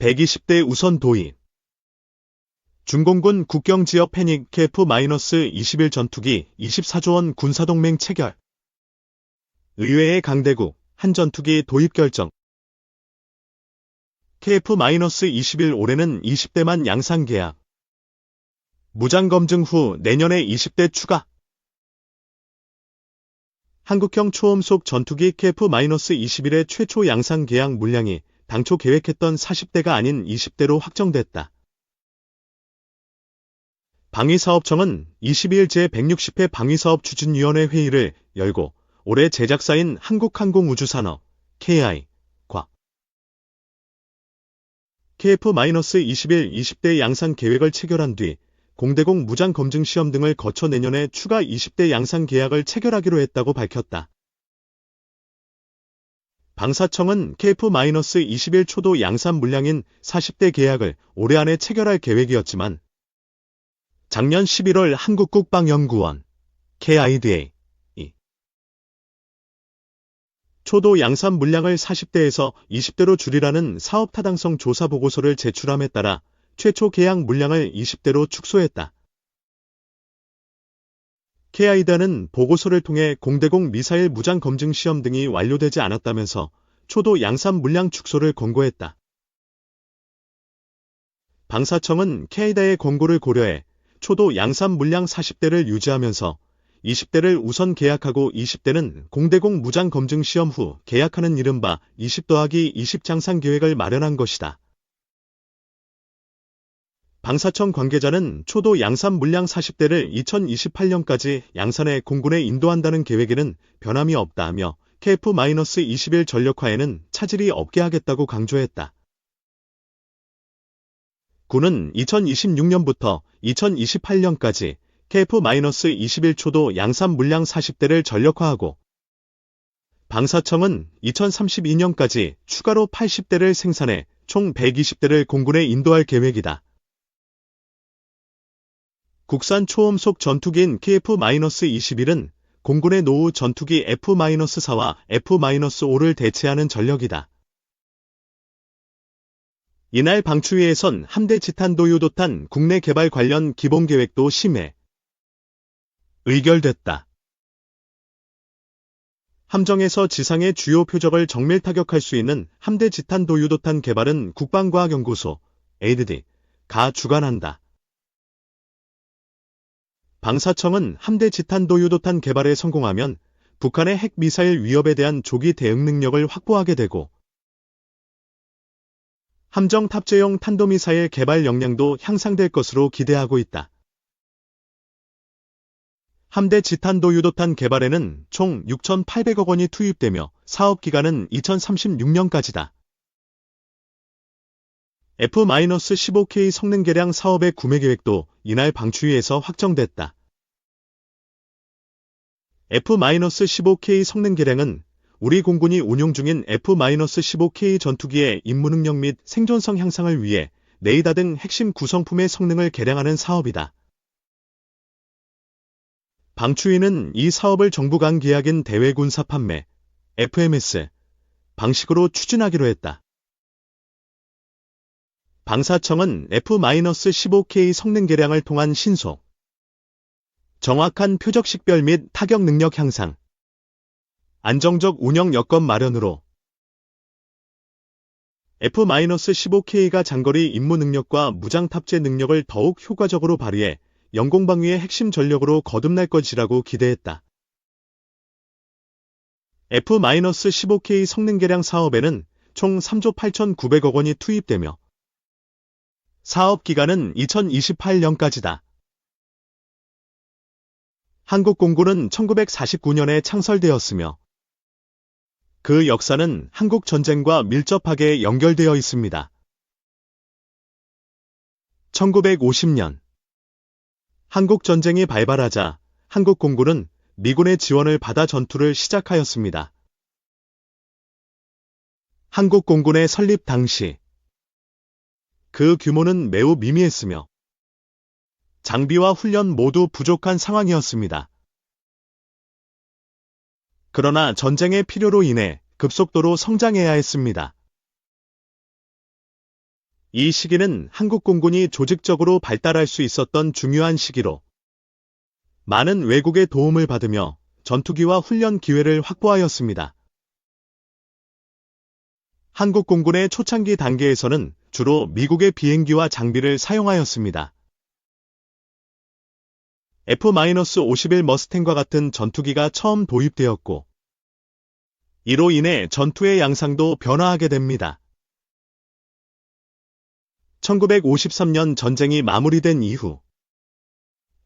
120대 우선 도입. 중공군 국경지역 패닉 KF-21 전투기 24조 원 군사동맹 체결. 의회의 강대국 한 전투기 도입 결정. KF-21 올해는 20대만 양산 계약. 무장검증 후 내년에 20대 추가. 한국형 초음속 전투기 KF-21의 최초 양산 계약 물량이 당초 계획했던 40대가 아닌 20대로 확정됐다. 방위사업청은 22일 제160회 방위사업추진위원회 회의를 열고 올해 제작사인 한국항공우주산업 KI과 KF-21 20대 양산 계획을 체결한 뒤 공대공 무장검증 시험 등을 거쳐 내년에 추가 20대 양산 계약을 체결하기로 했다고 밝혔다. 방사청은 KF-21 초도 양산 물량인 40대 계약을 올해 안에 체결할 계획이었지만 작년 11월 한국국방연구원 KIDA 초도 양산 물량을 40대에서 20대로 줄이라는 사업 타당성 조사 보고서를 제출함에 따라 최초 계약 물량을 20대로 축소했다. KIDA는 보고서를 통해 공대공 미사일 무장 검증 시험 등이 완료되지 않았다면서 초도 양산 물량 축소를 권고했다. 방사청은 KIDA의 권고를 고려해 초도 양산 물량 40대를 유지하면서 20대를 우선 계약하고 20대는 공대공 무장 검증 시험 후 계약하는 이른바 20-20 장산 계획을 마련한 것이다. 방사청 관계자는 초도 양산 물량 40대를 2028년까지 양산해 공군에 인도한다는 계획에는 변함이 없다며 KF-21 전력화에는 차질이 없게 하겠다고 강조했다. 군은 2026년부터 2028년까지 KF-21 초도 양산 물량 40대를 전력화하고 방사청은 2032년까지 추가로 80대를 생산해 총 120대를 공군에 인도할 계획이다. 국산 초음속 전투기인 KF-21은 공군의 노후 전투기 F-4와 F-5를 대체하는 전력이다. 이날 방추위에선 함대 지탄도유도탄 국내 개발 관련 기본계획도 심해 의결됐다. 함정에서 지상의 주요 표적을 정밀 타격할 수 있는 함대 지탄도유도탄 개발은 국방과학연구소 ADD가 주관한다. 방사청은 함대 지탄도유도탄 개발에 성공하면 북한의 핵미사일 위협에 대한 조기 대응 능력을 확보하게 되고 함정 탑재용 탄도미사일 개발 역량도 향상될 것으로 기대하고 있다. 함대 지탄도유도탄 개발에는 총 6,800억 원이 투입되며 사업기간은 2036년까지다. F-15K 성능 개량 사업의 구매 계획도 이날 방추위에서 확정됐다. F-15K 성능 개량은 우리 공군이 운용 중인 F-15K 전투기의 임무 능력 및 생존성 향상을 위해 레이더 등 핵심 구성품의 성능을 개량하는 사업이다. 방추위는 이 사업을 정부 간 계약인 대외군사 판매 FMS 방식으로 추진하기로 했다. 방사청은 F-15K 성능 개량을 통한 신속, 정확한 표적 식별 및 타격 능력 향상, 안정적 운영 여건 마련으로 F-15K가 장거리 임무 능력과 무장 탑재 능력을 더욱 효과적으로 발휘해 영공방위의 핵심 전력으로 거듭날 것이라고 기대했다. F-15K 성능 개량 사업에는 총 3조 8,900억 원이 투입되며 사업 기간은 2028년까지다. 한국공군은 1949년에 창설되었으며 그 역사는 한국 전쟁과 밀접하게 연결되어 있습니다. 1950년 한국 전쟁이 발발하자 한국공군은 미군의 지원을 받아 전투를 시작하였습니다. 한국공군의 설립 당시 그 규모는 매우 미미했으며 장비와 훈련 모두 부족한 상황이었습니다. 그러나 전쟁의 필요로 인해 급속도로 성장해야 했습니다. 이 시기는 한국 공군이 조직적으로 발달할 수 있었던 중요한 시기로 많은 외국의 도움을 받으며 전투기와 훈련 기회를 확보하였습니다. 한국 공군의 초창기 단계에서는 주로 미국의 비행기와 장비를 사용하였습니다. F-51 머스탱과 같은 전투기가 처음 도입되었고, 이로 인해 전투의 양상도 변화하게 됩니다. 1953년 전쟁이 마무리된 이후,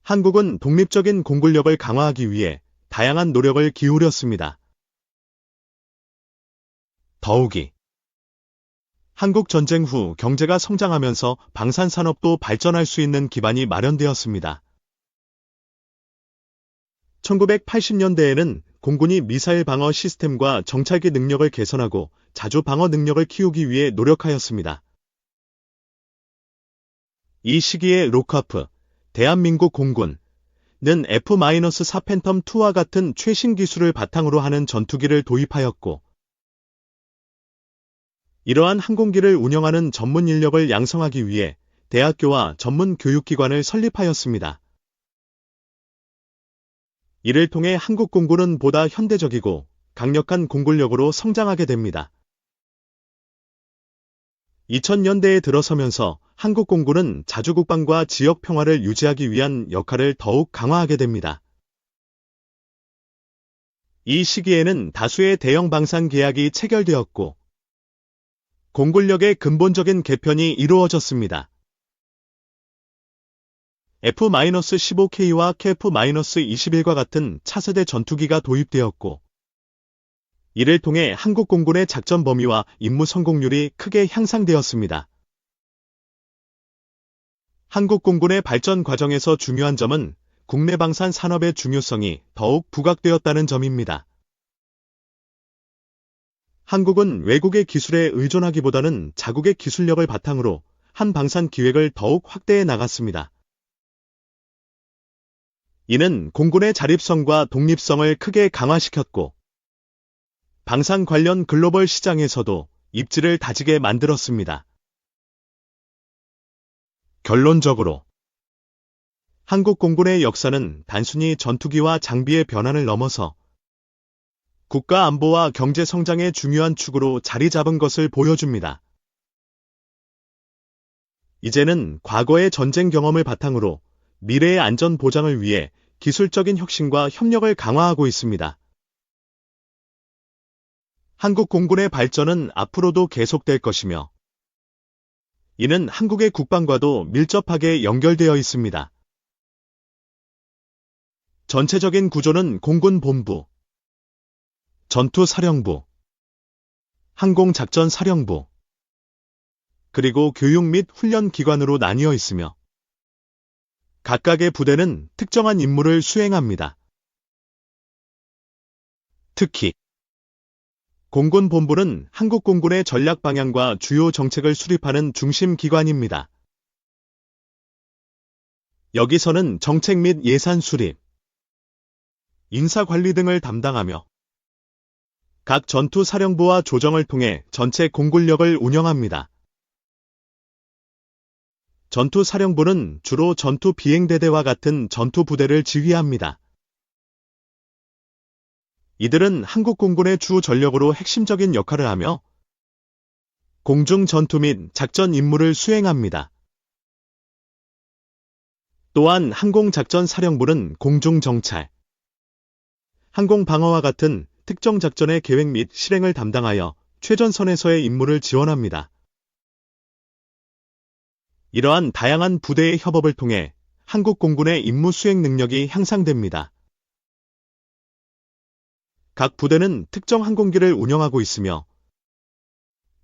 한국은 독립적인 공군력을 강화하기 위해 다양한 노력을 기울였습니다. 더욱이 한국 전쟁 후 경제가 성장하면서 방산산업도 발전할 수 있는 기반이 마련되었습니다. 1980년대에는 공군이 미사일 방어 시스템과 정찰기 능력을 개선하고 자주 방어 능력을 키우기 위해 노력하였습니다. 이 시기에 로크하프, 대한민국 공군은 F-4 팬텀2와 같은 최신 기술을 바탕으로 하는 전투기를 도입하였고, 이러한 항공기를 운영하는 전문 인력을 양성하기 위해 대학교와 전문 교육기관을 설립하였습니다. 이를 통해 한국 공군은 보다 현대적이고 강력한 공군력으로 성장하게 됩니다. 2000년대에 들어서면서 한국 공군은 자주국방과 지역 평화를 유지하기 위한 역할을 더욱 강화하게 됩니다. 이 시기에는 다수의 대형 방산 계약이 체결되었고, 공군력의 근본적인 개편이 이루어졌습니다. F-15K와 KF-21과 같은 차세대 전투기가 도입되었고, 이를 통해 한국 공군의 작전 범위와 임무 성공률이 크게 향상되었습니다. 한국 공군의 발전 과정에서 중요한 점은 국내 방산 산업의 중요성이 더욱 부각되었다는 점입니다. 한국은 외국의 기술에 의존하기보다는 자국의 기술력을 바탕으로 한 방산 기획을 더욱 확대해 나갔습니다. 이는 공군의 자립성과 독립성을 크게 강화시켰고, 방산 관련 글로벌 시장에서도 입지를 다지게 만들었습니다. 결론적으로 한국 공군의 역사는 단순히 전투기와 장비의 변환을 넘어서 국가 안보와 경제 성장의 중요한 축으로 자리 잡은 것을 보여줍니다. 이제는 과거의 전쟁 경험을 바탕으로 미래의 안전 보장을 위해 기술적인 혁신과 협력을 강화하고 있습니다. 한국 공군의 발전은 앞으로도 계속될 것이며, 이는 한국의 국방과도 밀접하게 연결되어 있습니다. 전체적인 구조는 공군본부, 전투사령부, 항공작전사령부, 그리고 교육 및 훈련 기관으로 나뉘어 있으며, 각각의 부대는 특정한 임무를 수행합니다. 특히 공군본부는 한국 공군의 전략 방향과 주요 정책을 수립하는 중심 기관입니다. 여기서는 정책 및 예산 수립, 인사 관리 등을 담당하며 각 전투사령부와 조정을 통해 전체 공군력을 운영합니다. 전투사령부는 주로 전투비행대대와 같은 전투부대를 지휘합니다. 이들은 한국 공군의 주 전력으로 핵심적인 역할을 하며 공중 전투 및 작전 임무를 수행합니다. 또한 항공작전사령부는 공중정찰, 항공방어와 같은 특정 작전의 계획 및 실행을 담당하여 최전선에서의 임무를 지원합니다. 이러한 다양한 부대의 협업을 통해 한국 공군의 임무 수행 능력이 향상됩니다. 각 부대는 특정 항공기를 운영하고 있으며,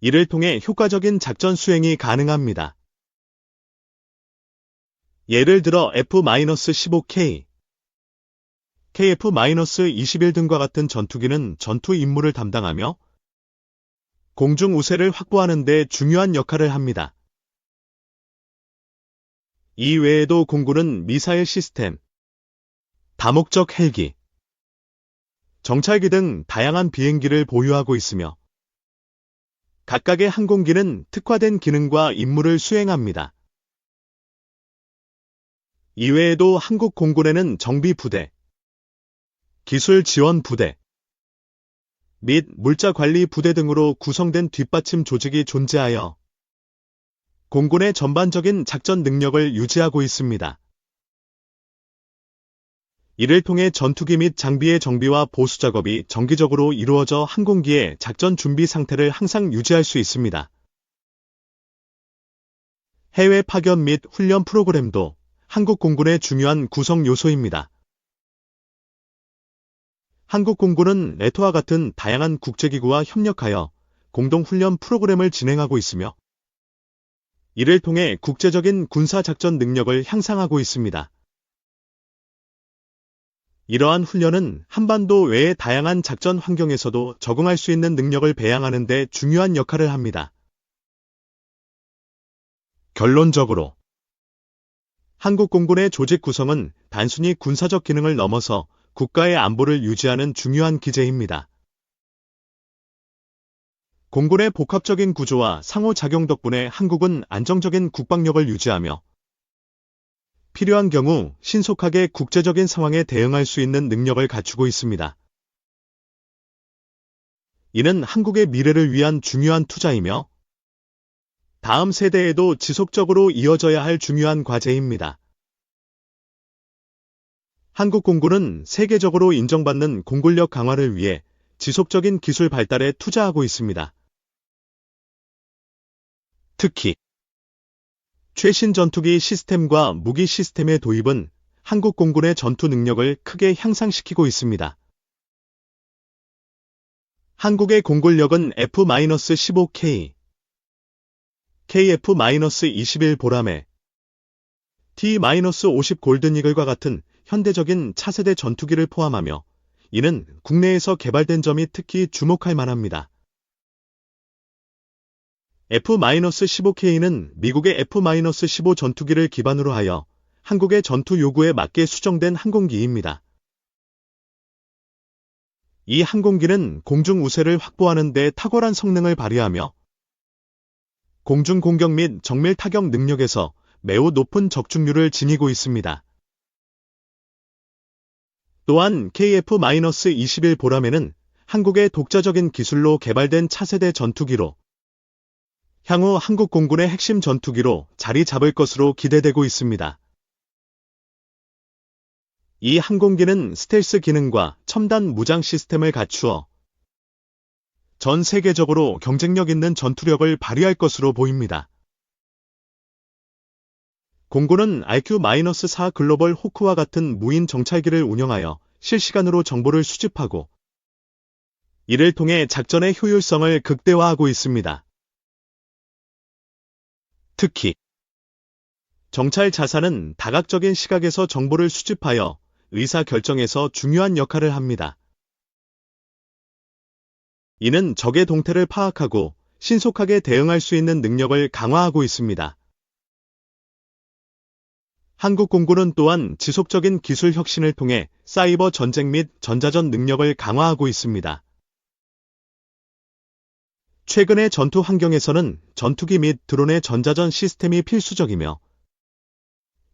이를 통해 효과적인 작전 수행이 가능합니다. 예를 들어 F-15K, KF-21 등과 같은 전투기는 전투 임무를 담당하며 공중 우세를 확보하는 데 중요한 역할을 합니다. 이 외에도 공군은 미사일 시스템, 다목적 헬기, 정찰기 등 다양한 비행기를 보유하고 있으며 각각의 항공기는 특화된 기능과 임무를 수행합니다. 이외에도 한국 공군에는 정비부대, 기술지원부대 및 물자관리부대 등으로 구성된 뒷받침 조직이 존재하여 공군의 전반적인 작전 능력을 유지하고 있습니다. 이를 통해 전투기 및 장비의 정비와 보수 작업이 정기적으로 이루어져 항공기의 작전 준비 상태를 항상 유지할 수 있습니다. 해외 파견 및 훈련 프로그램도 한국 공군의 중요한 구성 요소입니다. 한국 공군은 네토와 같은 다양한 국제기구와 협력하여 공동훈련 프로그램을 진행하고 있으며 이를 통해 국제적인 군사작전 능력을 향상하고 있습니다. 이러한 훈련은 한반도 외의 다양한 작전 환경에서도 적응할 수 있는 능력을 배양하는 데 중요한 역할을 합니다. 결론적으로 한국 공군의 조직 구성은 단순히 군사적 기능을 넘어서 국가의 안보를 유지하는 중요한 기제입니다. 공군의 복합적인 구조와 상호작용 덕분에 한국은 안정적인 국방력을 유지하며 필요한 경우 신속하게 국제적인 상황에 대응할 수 있는 능력을 갖추고 있습니다. 이는 한국의 미래를 위한 중요한 투자이며 다음 세대에도 지속적으로 이어져야 할 중요한 과제입니다. 한국 공군은 세계적으로 인정받는 공군력 강화를 위해 지속적인 기술 발달에 투자하고 있습니다. 특히 최신 전투기 시스템과 무기 시스템의 도입은 한국 공군의 전투 능력을 크게 향상시키고 있습니다. 한국의 공군력은 F-15K, KF-21 보라매, T-50 골든이글과 같은 현대적인 차세대 전투기를 포함하며 이는 국내에서 개발된 점이 특히 주목할 만합니다. F-15K는 미국의 F-15 전투기를 기반으로 하여 한국의 전투 요구에 맞게 수정된 항공기입니다. 이 항공기는 공중 우세를 확보하는 데 탁월한 성능을 발휘하며 공중 공격 및 정밀 타격 능력에서 매우 높은 적중률을 지니고 있습니다. 또한 KF-21 보라매는 한국의 독자적인 기술로 개발된 차세대 전투기로 향후 한국 공군의 핵심 전투기로 자리 잡을 것으로 기대되고 있습니다. 이 항공기는 스텔스 기능과 첨단 무장 시스템을 갖추어 전 세계적으로 경쟁력 있는 전투력을 발휘할 것으로 보입니다. 공군은 RQ-4 글로벌 호크와 같은 무인 정찰기를 운영하여 실시간으로 정보를 수집하고 이를 통해 작전의 효율성을 극대화하고 있습니다. 특히 정찰 자산은 다각적인 시각에서 정보를 수집하여 의사결정에서 중요한 역할을 합니다. 이는 적의 동태를 파악하고 신속하게 대응할 수 있는 능력을 강화하고 있습니다. 한국 공군은 또한 지속적인 기술 혁신을 통해 사이버 전쟁 및 전자전 능력을 강화하고 있습니다. 최근의 전투 환경에서는 전투기 및 드론의 전자전 시스템이 필수적이며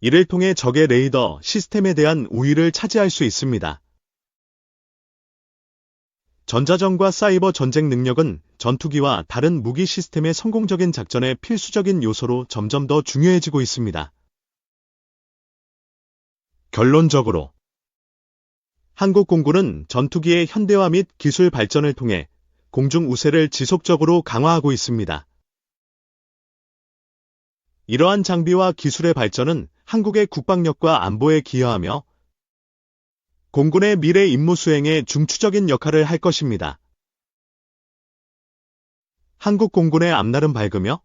이를 통해 적의 레이더 시스템에 대한 우위를 차지할 수 있습니다. 전자전과 사이버 전쟁 능력은 전투기와 다른 무기 시스템의 성공적인 작전의 필수적인 요소로 점점 더 중요해지고 있습니다. 결론적으로 한국 공군은 전투기의 현대화 및 기술 발전을 통해 공중 우세를 지속적으로 강화하고 있습니다. 이러한 장비와 기술의 발전은 한국의 국방력과 안보에 기여하며 공군의 미래 임무 수행에 중추적인 역할을 할 것입니다. 한국 공군의 앞날은 밝으며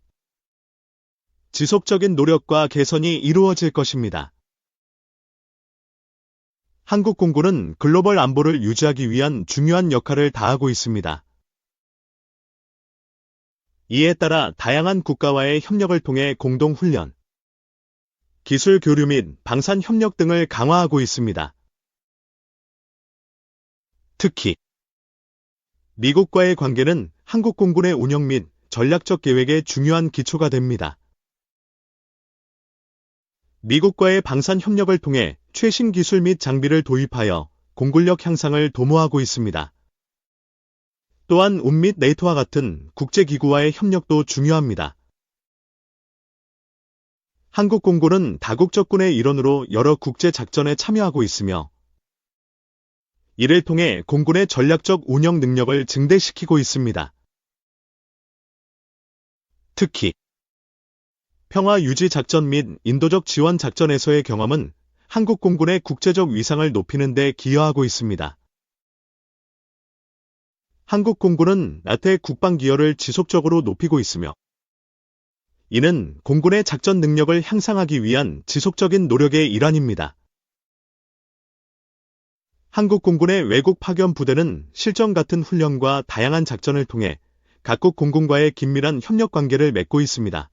지속적인 노력과 개선이 이루어질 것입니다. 한국 공군은 글로벌 안보를 유지하기 위한 중요한 역할을 다하고 있습니다. 이에 따라 다양한 국가와의 협력을 통해 공동훈련, 기술 교류 및 방산 협력 등을 강화하고 있습니다. 특히 미국과의 관계는 한국 공군의 운영 및 전략적 계획의 중요한 기초가 됩니다. 미국과의 방산 협력을 통해 최신 기술 및 장비를 도입하여 공군력 향상을 도모하고 있습니다. 또한 운 및 네이토와 같은 국제기구와의 협력도 중요합니다. 한국 공군은 다국적군의 일원으로 여러 국제작전에 참여하고 있으며 이를 통해 공군의 전략적 운영 능력을 증대시키고 있습니다. 특히 평화 유지 작전 및 인도적 지원 작전에서의 경험은 한국 공군의 국제적 위상을 높이는 데 기여하고 있습니다. 한국 공군은 나토의 국방 기여를 지속적으로 높이고 있으며 이는 공군의 작전 능력을 향상하기 위한 지속적인 노력의 일환입니다. 한국 공군의 외국 파견 부대는 실전 같은 훈련과 다양한 작전을 통해 각국 공군과의 긴밀한 협력 관계를 맺고 있습니다.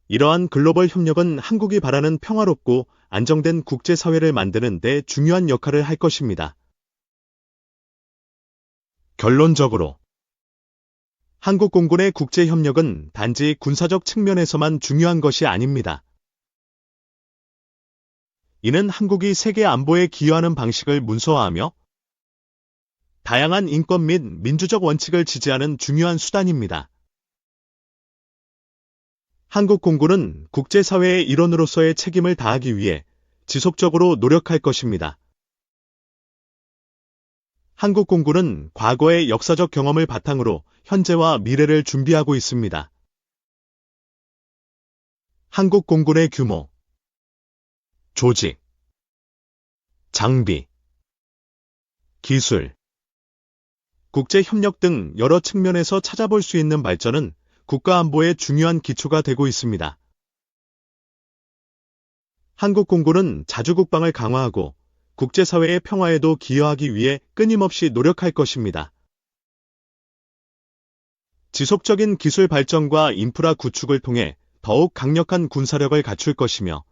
이러한 글로벌 협력은 한국이 바라는 평화롭고 안정된 국제사회를 만드는 데 중요한 역할을 할 것입니다. 결론적으로 한국 공군의 국제협력은 단지 군사적 측면에서만 중요한 것이 아닙니다. 이는 한국이 세계 안보에 기여하는 방식을 문서화하며 다양한 인권 및 민주적 원칙을 지지하는 중요한 수단입니다. 한국 공군은 국제사회의 일원으로서의 책임을 다하기 위해 지속적으로 노력할 것입니다. 한국 공군은 과거의 역사적 경험을 바탕으로 현재와 미래를 준비하고 있습니다. 한국 공군의 규모, 조직, 장비, 기술, 국제협력 등 여러 측면에서 찾아볼 수 있는 발전은 국가안보의 중요한 기초가 되고 있습니다. 한국 공군은 자주국방을 강화하고 국제사회의 평화에도 기여하기 위해 끊임없이 노력할 것입니다. 지속적인 기술 발전과 인프라 구축을 통해 더욱 강력한 군사력을 갖출 것이며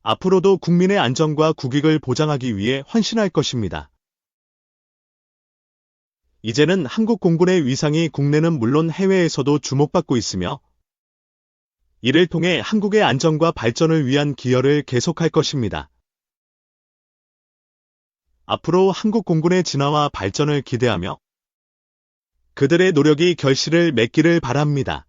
앞으로도 국민의 안전과 국익을 보장하기 위해 헌신할 것입니다. 이제는 한국 공군의 위상이 국내는 물론 해외에서도 주목받고 있으며 이를 통해 한국의 안전과 발전을 위한 기여를 계속할 것입니다. 앞으로 한국 공군의 진화와 발전을 기대하며 그들의 노력이 결실을 맺기를 바랍니다.